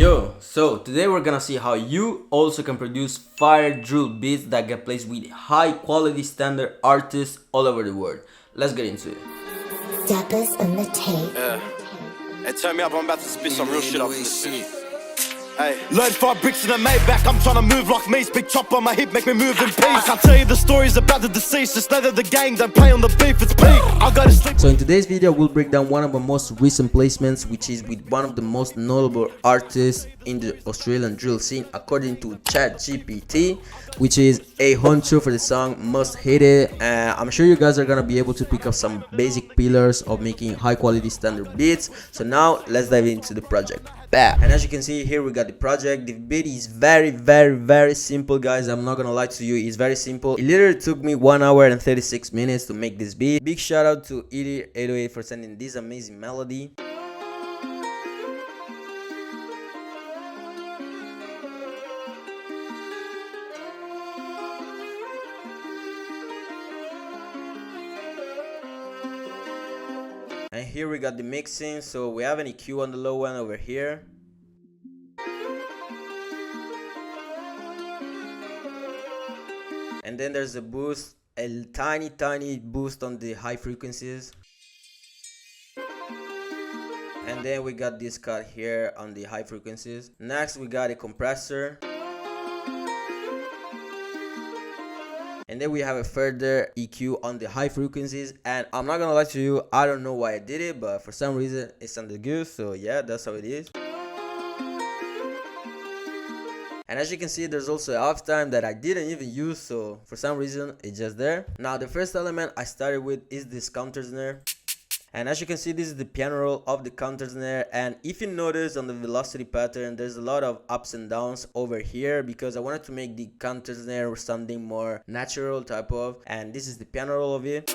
Yo, so today we're gonna see how you also can produce fire drill beats that get placed with high quality standard artists all over the world. Let's get into it. Dappers on the tape. Hey, turn me up, I'm about to spit some real shit up in this bitch. Hey, load 5 bricks in a Maybach, I'm trying to move like me. Big chop on my hip, make me move in peace. I can't tell you the stories about the deceased, just know that the gang don't play on the beef, it's peak. I go to sleep. So in today's video, we'll break down one of the most recent placements, which is with one of the most notable artists in the Australian drill scene, according to ChatGPT, which is a Huncho for the song Must Hit It. I'm sure you guys are gonna be able to pick up some basic pillars of making high quality standard beats. So now let's dive into the project. Bam. And as you can see here, we got the project. The beat is very simple, guys. I'm not gonna lie to you, it's very simple. It literally took me 1 hour and 36 minutes to make this beat. Big shout out to Idiot808 for sending this amazing melody. And here we got the mixing, so we have an EQ on the low end over here. And then there's a boost, a tiny boost on the high frequencies. And then we got this cut here on the high frequencies. Next we got a compressor. And then we have a further EQ on the high frequencies, and I'm not gonna lie to you, I don't know why I did it, but for some reason it sounded good, so yeah, that's how it is. And as you can see, there's also off time that I didn't even use, so for some reason it's just there. Now the first element I started with is this counter snare. And as you can see, this is the piano roll of the counter snare, and if you notice on the velocity pattern, there's a lot of ups and downs over here because I wanted to make the counter snare sounding more natural type of, and this is the piano roll of it.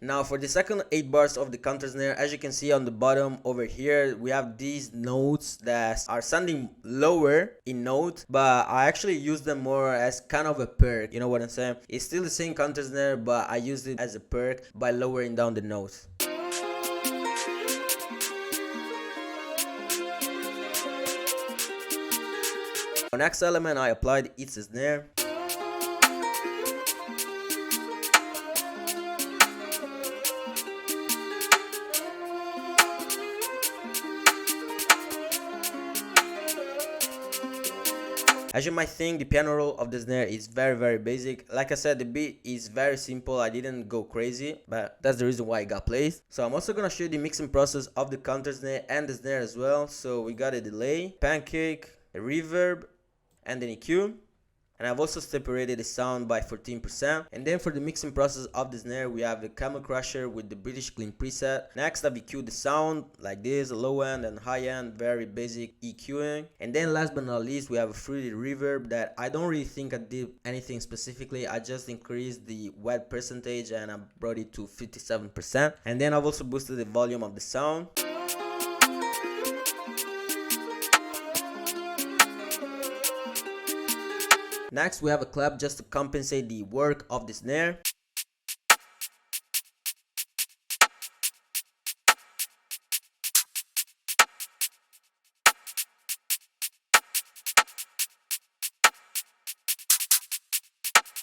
Now for the second 8 bars of the counter snare, as you can see on the bottom over here, we have these notes that are sounding lower in note, but I actually use them more as kind of a perk, you know what I'm saying? It's still the same counter snare, but I used it as a perk by lowering down the notes. The next element I applied is a snare. As you might think, the piano roll of the snare is very basic. Like I said, the beat is very simple. I didn't go crazy, but that's the reason why it got placed. So I'm also gonna show you the mixing process of the counter snare and the snare as well. So we got a delay, pancake, a reverb, and an EQ. And I've also separated the sound by 14%. And then for the mixing process of the snare, we have the Camel Crusher with the British Clean preset. Next, I've EQ'd the sound like this, low end and high end, very basic EQing. And then last but not least, we have a fruity reverb that I don't really think I did anything specifically. I just increased the wet percentage and I brought it to 57%. And then I've also boosted the volume of the sound. Next, we have a clap just to compensate the work of the snare.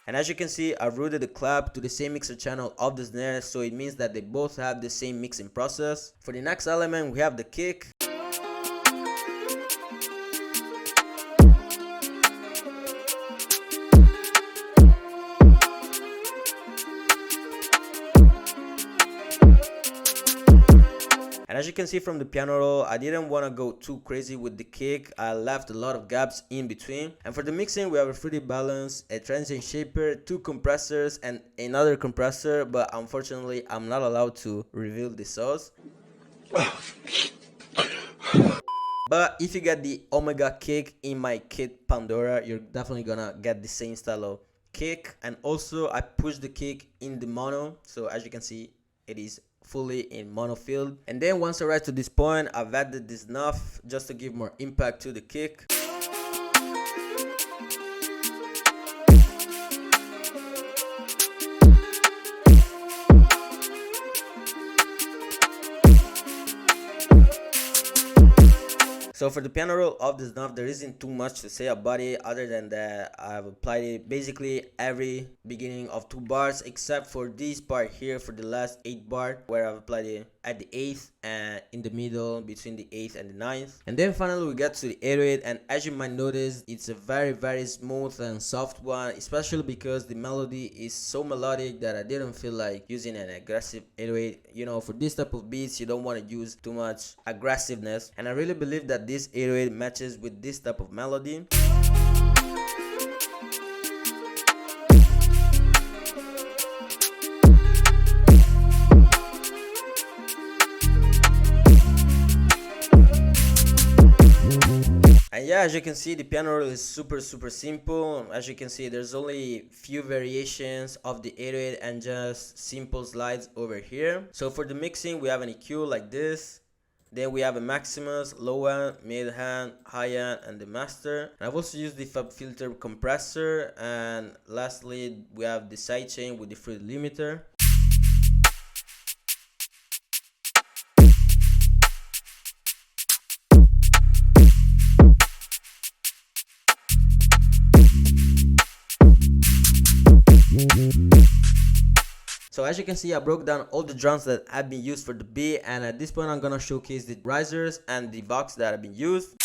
And as you can see, I've routed the clap to the same mixer channel of the snare, so it means that they both have the same mixing process. For the next element, we have the kick. And as you can see from the piano roll, I didn't want to go too crazy with the kick. I left a lot of gaps in between. And for the mixing, we have a fruity balance, a transient shaper, 2 compressors, and another compressor. But unfortunately, I'm not allowed to reveal the sauce. But if you get the Omega kick in my kit Pandora, you're definitely gonna get the same style of kick. And also, I pushed the kick in the mono. So as you can see, it is fully in mono field. And then once I arrived to this point, I've added this snuff just to give more impact to the kick. So for the piano roll of this knob, there isn't too much to say about it other than that I've applied it basically every beginning of 2 bars except for this part here for the last 8 bar where I've applied it at the 8th and in the middle between the 8th and the 9th. And then finally we get to the 808, and as you might notice, it's a very smooth and soft one, especially because the melody is so melodic that I didn't feel like using an aggressive 808. You know, for this type of beats you don't want to use too much aggressiveness, and I really believe that this 808 matches with this type of melody. And yeah, as you can see, the piano roll is super simple. As you can see, there's only few variations of the 808 and just simple slides over here. So for the mixing, we have an EQ like this. Then we have a Maximus, low end, mid hand, high end, and the master. And I've also used the Fab Filter compressor. And lastly, we have the sidechain with the fruit limiter. So as you can see, I broke down all the drums that have been used for the beat, and at this point I'm gonna showcase the risers and the vox that have been used.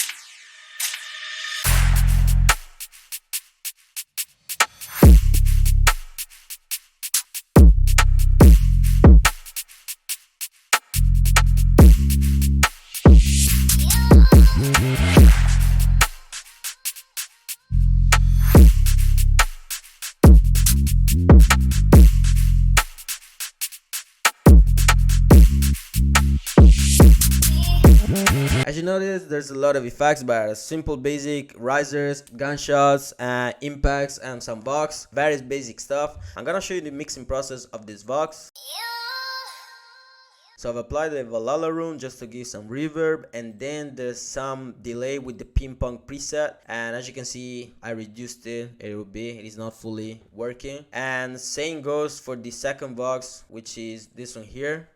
As you notice, there's a lot of effects, but simple basic risers, gunshots, impacts, and some vox, various basic stuff. I'm gonna show you the mixing process of this vox. So I've applied the Valhalla room just to give some reverb, and then there's some delay with the ping pong preset, and as you can see I reduced it a little bit. It is not fully working, and same goes for the second vox, which is this one here.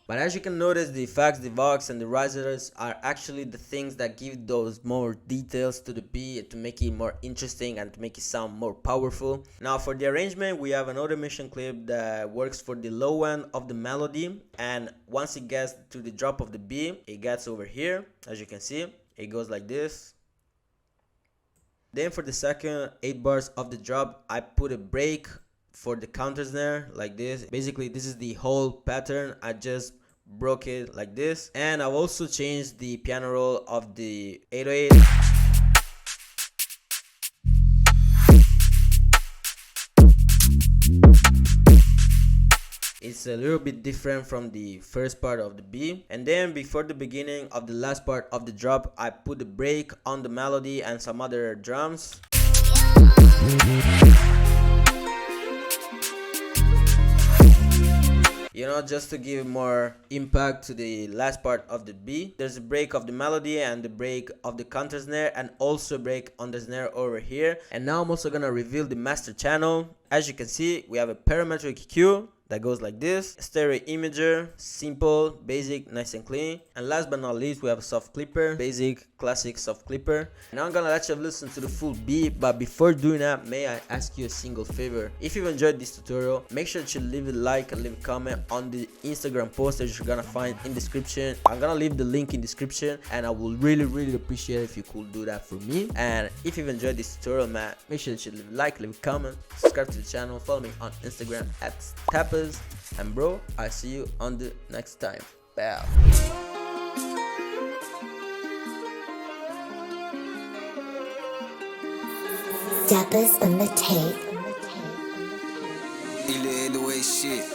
But as you can notice, the effects, the vox, and the risers are actually the things that give those more details to the beat to make it more interesting and to make it sound more powerful. Now for the arrangement, we have an automation clip that works for the low end of the melody, and once it gets to the drop of the beat, it gets over here. As you can see, it goes like this. Then for the second 8 bars of the drop, I put a break for the counter snare like this. Basically this is the whole pattern. I just broke it like this, and I've also changed the piano roll of the 808. It's a little bit different from the first part of the beat. And then before the beginning of the last part of the drop, I put a break on the melody and some other drums. You know, just to give more impact to the last part of the beat. There's a break of the melody and the break of the counter snare, and also a break on the snare over here. And now I'm also gonna reveal the master channel. As you can see, we have a parametric EQ that goes like this, stereo imager, simple, basic, nice and clean, and last but not least we have a soft clipper, basic, classic soft clipper. Now I'm gonna let you listen to the full beat, but before doing that, may I ask you a single favor? If you've enjoyed this tutorial, make sure that you leave a like and leave a comment on the Instagram post that you're gonna find in description. I'm gonna leave the link in description, and I will really appreciate it if you could do that for me. And if you've enjoyed this tutorial, man, make sure that you leave a like, leave a comment, subscribe to the channel, follow me on Instagram at Tappers. And bro, I see you on the next time. Bow. Dappers on the tape. He led the way shit.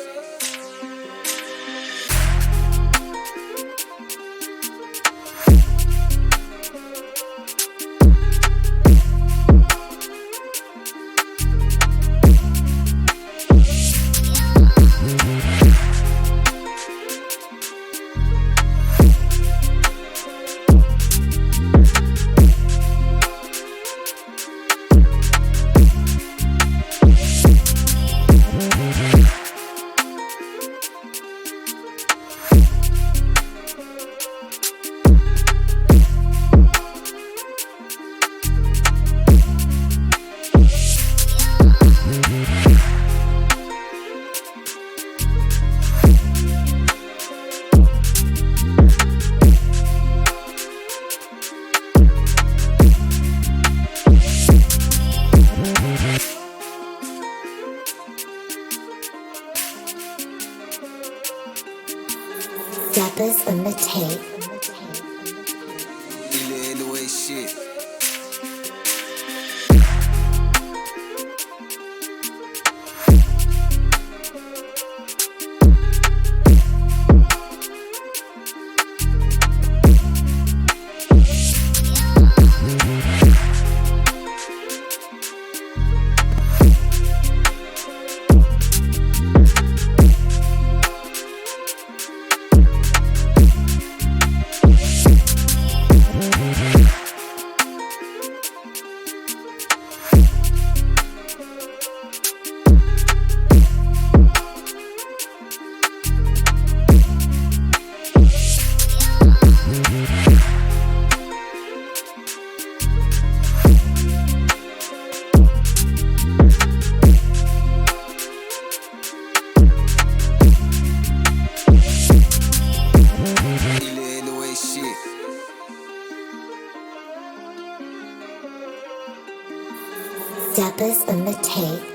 Dappers on the take.